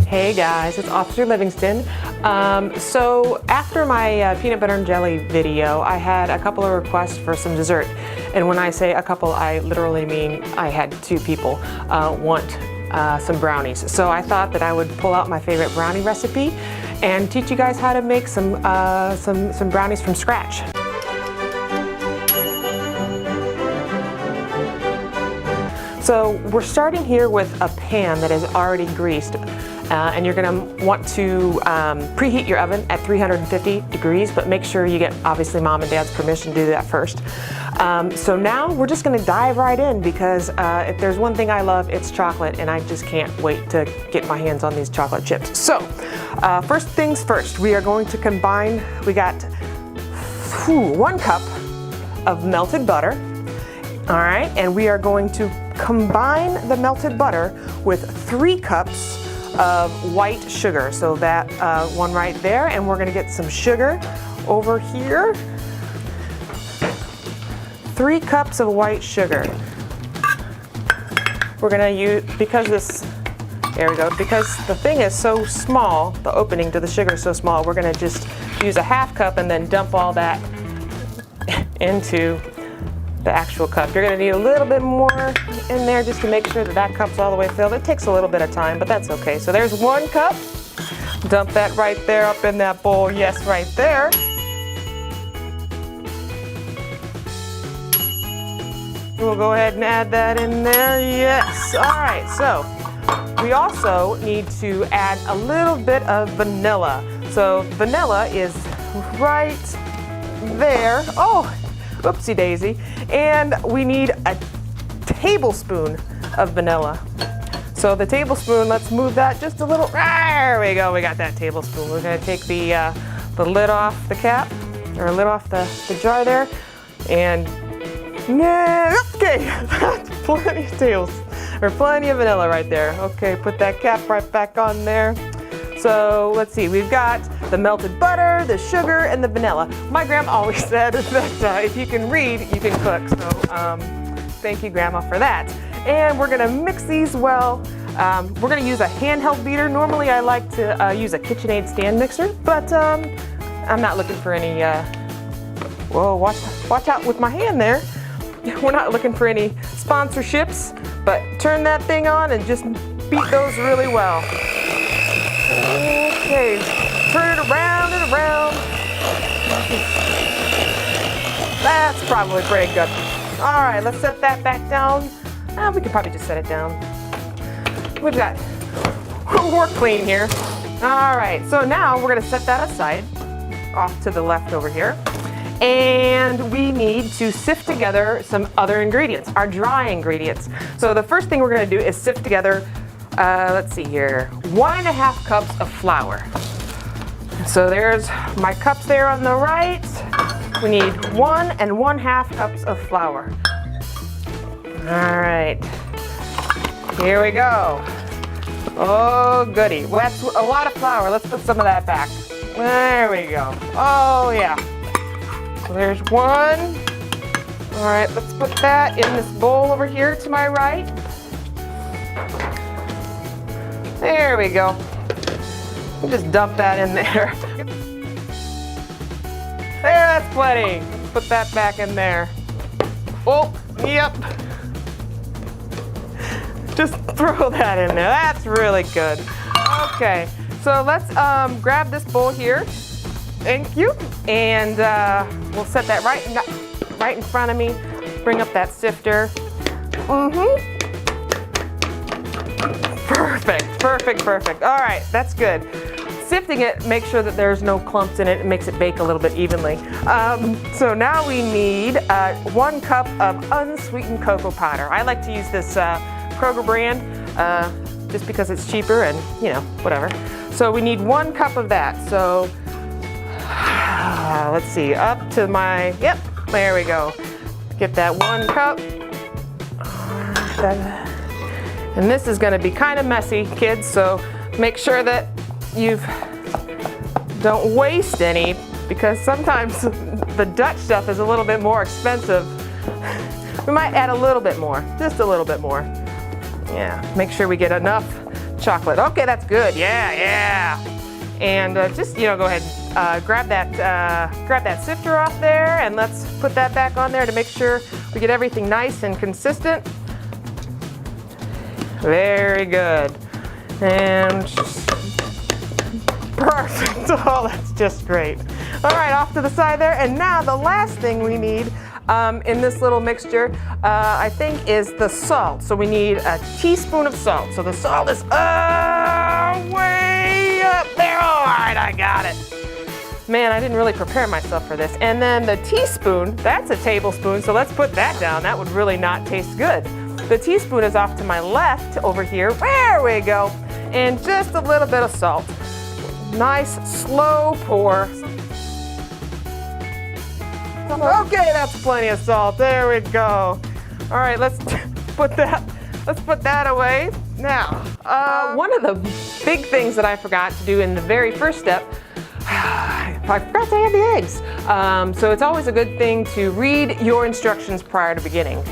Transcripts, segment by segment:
Hey guys, it's Officer Livingston. So after my peanut butter and jelly video, I had a couple of requests for some dessert. And when I say a couple, I literally mean I had 2 people want some brownies. So I thought that I would pull out my favorite brownie recipe and teach you guys how to make some brownies from scratch. So we're starting here with a pan that is already greased. And you're going to want to preheat your oven at 350 degrees, but make sure you get obviously mom and dad's permission to do that first. So now we're just going to dive right in because if there's one thing I love, it's chocolate, and I just can't wait to get my hands on these chocolate chips. So first things first, we are going to combine, we got 1 cup of melted butter. All right, and we are going to combine the melted butter with 3 cups of white sugar. So that one right there, and we're going to get some sugar over here. 3 cups of white sugar. We're going to use, because there we go, because the thing is so small, the opening to the sugar is so small, we're going to just use a 1/2 cup and then dump all that into the actual cup. You're going to need a little bit more in there just to make sure that that cup's all the way filled. It takes a little bit of time, but that's okay. So there's 1 cup. Dump that right there up in that bowl. Yes, right there. We'll go ahead and add that in there. Yes. All right. So we also need to add a little bit of vanilla. So vanilla is right there. Oh, whoopsie daisy. And we need a tablespoon of vanilla. So the tablespoon, let's move that just a little. There we go, we got that tablespoon. We're gonna take the lid off the cap, or lid off the jar there. And okay, that's plenty of vanilla right there. Okay, put that cap right back on there. So let's see, we've got the melted butter, the sugar, and the vanilla. My grandma always said that if you can read, you can cook. So thank you, Grandma, for that. And we're gonna mix these well. We're gonna use a handheld beater. Normally I like to use a KitchenAid stand mixer, but I'm not looking for any, whoa, watch out with my hand there. We're not looking for any sponsorships, but turn that thing on and just beat those really well. Okay, turn it around and around. That's probably pretty good. All right, let's set that back down. We can probably just set it down. We're clean here. All right, so now we're gonna set that aside, off to the left over here. And we need to sift together some other ingredients, our dry ingredients. So the first thing we're gonna do is sift together, let's see here, 1½ cups of flour. So there's my cups there on the right. We need 1 1/2 cups of flour. All right, here we go. Oh goody, well, that's a lot of flour. Let's put some of that back. There we go. Oh yeah. So there's 1. All right, let's put that in this bowl over here to my right. There we go. Just dump that in there. There, that's plenty. Put that back in there. Oh, yep. Just throw that in there. That's really good. Okay, so let's grab this bowl here. Thank you. And we'll set that right in front of me. Bring up that sifter. Perfect. All right, that's good. Sifting it, make sure that there's no clumps in it. It makes it bake a little bit evenly. So now we need 1 cup of unsweetened cocoa powder. I like to use this Kroger brand just because it's cheaper and, you know, whatever. So we need 1 cup of that. So let's see, up to my, yep, there we go. Get that 1 cup. And this is gonna be kind of messy, kids, so make sure that you don't waste any, because sometimes the Dutch stuff is a little bit more expensive. We might add a little bit more, just a little bit more. Yeah, make sure we get enough chocolate. Okay, that's good. Yeah, yeah. And just, go ahead and grab that sifter off there, and let's put that back on there to make sure we get everything nice and consistent. Very good. And perfect. Oh, that's just great. All right, off to the side there. And now the last thing we need in this little mixture, I think, is the salt. So we need a teaspoon of salt. So the salt is way up there. All right, I got it. Man, I didn't really prepare myself for this. And then the teaspoon, that's a tablespoon. So let's put that down. That would really not taste good. The teaspoon is off to my left over here. There we go. And just a little bit of salt. Nice, slow pour. Okay, that's plenty of salt. There we go. All right, let's put that away. Now, one of the big things that I forgot to do in the very first step, I forgot to add the eggs. So it's always a good thing to read your instructions prior to beginning.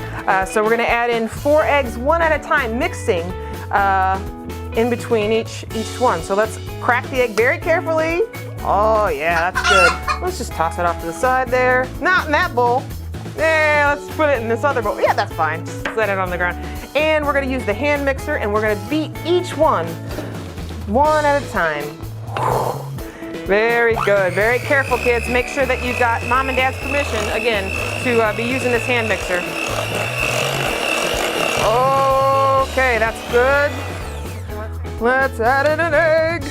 So we're going to add in 4 eggs, one at a time, mixing in between each one. So let's crack the egg very carefully. Oh yeah, that's good. Let's just toss it off to the side there. Not in that bowl. Yeah, let's put it in this other bowl. Yeah, that's fine. Just set it on the ground. And we're going to use the hand mixer, and we're going to beat each one at a time. Very good. Very careful, kids. Make sure that you got mom and dad's permission, again, to be using this hand mixer. Okay, that's good. Let's add in an egg.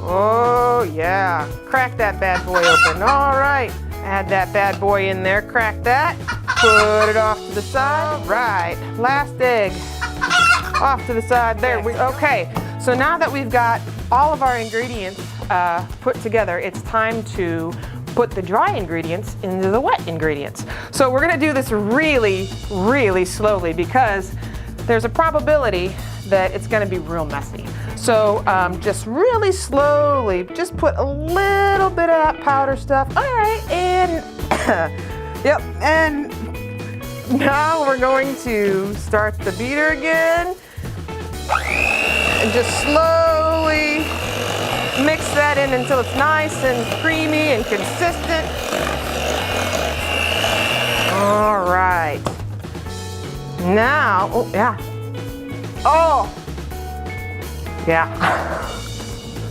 Oh, yeah. Crack that bad boy open. All right. Add that bad boy in there. Crack that. Put it off to the side. Right. Last egg. Off to the side. There we go. Okay. So now that we've got all of our ingredients put together, it's time to put the dry ingredients into the wet ingredients. So we're going to do this really, really slowly because there's a probability that it's going to be real messy. So just really slowly, just put a little bit of that powder stuff. All right, and yep, and now we're going to start the beater again. And just slowly mix that in until it's nice and creamy and consistent. All right. Now, oh yeah. Oh! Yeah.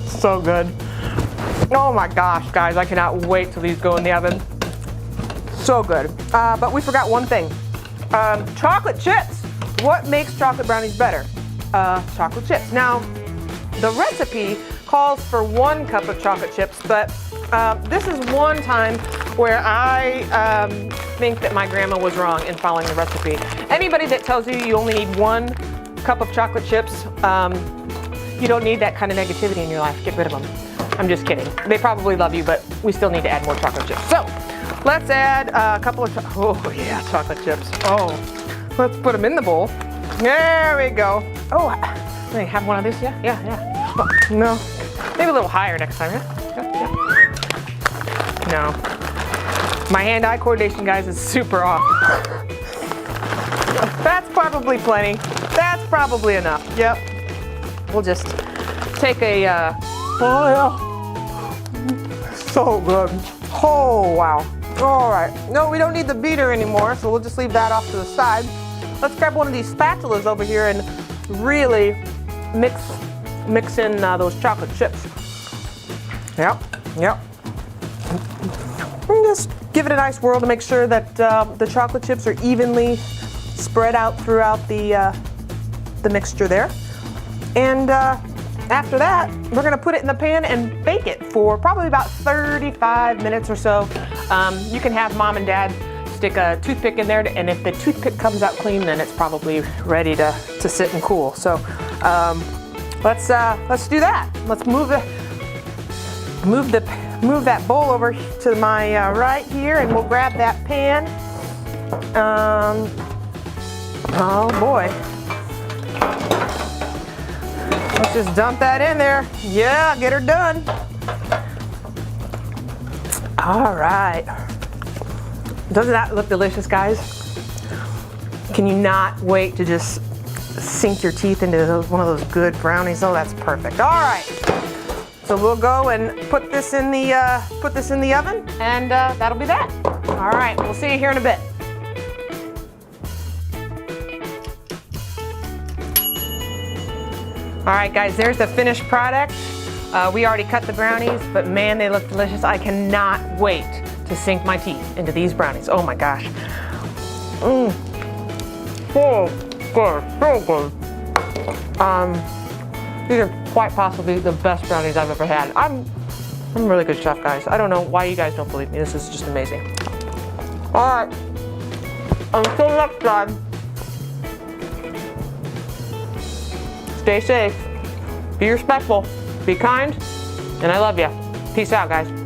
So good. Oh my gosh, guys, I cannot wait till these go in the oven. So good. But we forgot one thing. Chocolate chips. What makes chocolate brownies better? Chocolate chips. Now, the recipe calls for 1 cup of chocolate chips, but this is one time where I think that my grandma was wrong in following the recipe. Anybody that tells you you only need 1 cup of chocolate chips, you don't need that kind of negativity in your life. Get rid of them. I'm just kidding. They probably love you, but we still need to add more chocolate chips. So let's add a couple of, oh yeah, chocolate chips. Oh, let's put them in the bowl. There we go. Oh, wait, have one of this? Yeah, yeah, yeah. Oh, no, maybe a little higher next time. Yeah, yeah, yeah. No, my hand-eye coordination, guys, is super off. That's probably plenty. That's probably enough. Yep. We'll just take a, oh yeah, so good. Oh, wow. All right. No, we don't need the beater anymore, so we'll just leave that off to the side. Let's grab one of these spatulas over here and really mix in those chocolate chips. Yep, yep. And just give it a nice whirl to make sure that the chocolate chips are evenly spread out throughout the mixture there. And after that, we're gonna put it in the pan and bake it for probably about 35 minutes or so. You can have mom and dad stick a toothpick in there, and if the toothpick comes out clean, then it's probably ready to sit and cool. So let's do that. Let's move that bowl over to my right here, and we'll grab that pan. Oh boy. Let's just dump that in there. Yeah, get her done. All right. Doesn't that look delicious, guys? Can you not wait to just sink your teeth into one of those good brownies. Oh, that's perfect. All right. So we'll go and put this in the oven, and that'll be that. All right. We'll see you here in a bit. All right, guys. There's the finished product. We already cut the brownies, but man, they look delicious. I cannot wait to sink my teeth into these brownies. Oh my gosh. So good, so good. These are quite possibly the best brownies I've ever had. I'm a really good chef, guys. I don't know why you guys don't believe me. This is just amazing. All right, until next time, stay safe, be respectful, be kind, and I love you. Peace out, guys.